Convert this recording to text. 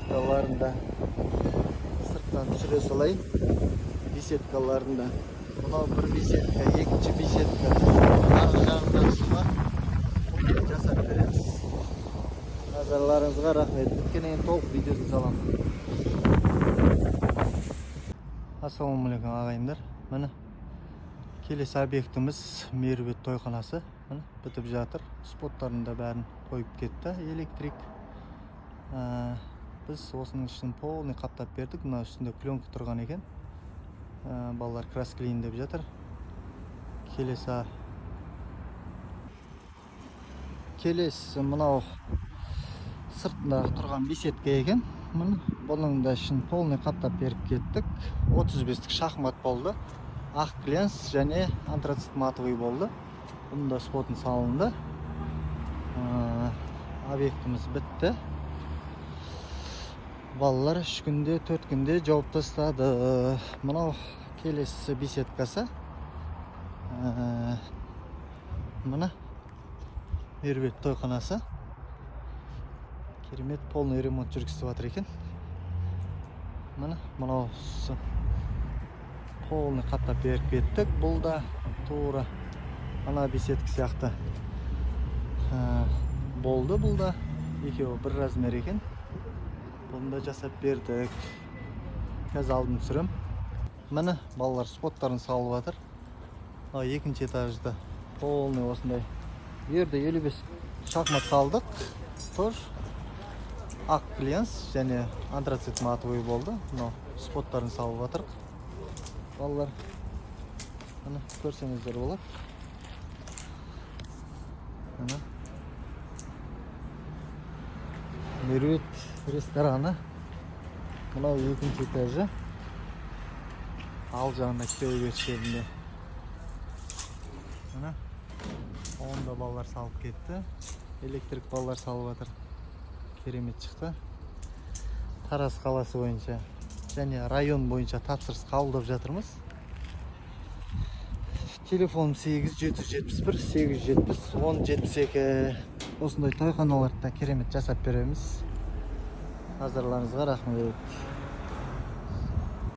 беседкаларында сырттан түсіре салайын. Беседкаларында мынау бір беседка, екінші беседка, арғы жағындағысы бар. Жасап береміз. Назарларыңызға рахмет. Біткеннен кейін толық видеосын саламын. Ассалаумағалейкум ағайындар. Міне келесі объектіміз Мейірбет тойханасы. Міне бітіп жатыр. Споттарын да бәрін қойып кетті. Электрик. Біз осының ішін полный қаптап бердік. Мына үстінде пленка тұрған екен. Балалар краскілейін деп жатыр. Келесі мынау сыртында тұрған беседка екен. Бұның да ішін полный қаптап беріп кеттік. 35-тік шахмат болды. Ақ глянц және антрацит матовый болды. Бұның да спотын салынды. Объектіміз бітті. Балалар 3 күнде, 4 күнде жауып тастады. Мынау келесі беседкасы. Мына Мейірбет тойханасы. Керемет полный ремонт жүргізіп жатыр екен. Мынау полный қаттап беріп кеттік. Бұл да тура ана беседка сияқты болды. Бұл да екеуі бір размер екен. Бұны да жасап бердік. Қазір алдын түсірем. Міне балалар споттарын салып жатыр. Екінші этажда полный осындай. Ерде 55 шахмат салдық. Тоже ақ глянц және антрацит матовый болды. Споттарын салып жатыр. Балалар міне көрсеңіздер болады. Мейірбет рестораны. Мынау екінші этажы. Ал жағында кіреберіс жерінде. Онда балалар салып кетті. Электрик балалар салып жатыр. Керемет шықты. Тараз қаласы бойынша және район бойынша тапсырыс қабылдап жатырмыз. Телефон 8771-870-1072. Осындай тойханаларды керемет жасап береміз. Назарларыңызға рахмет.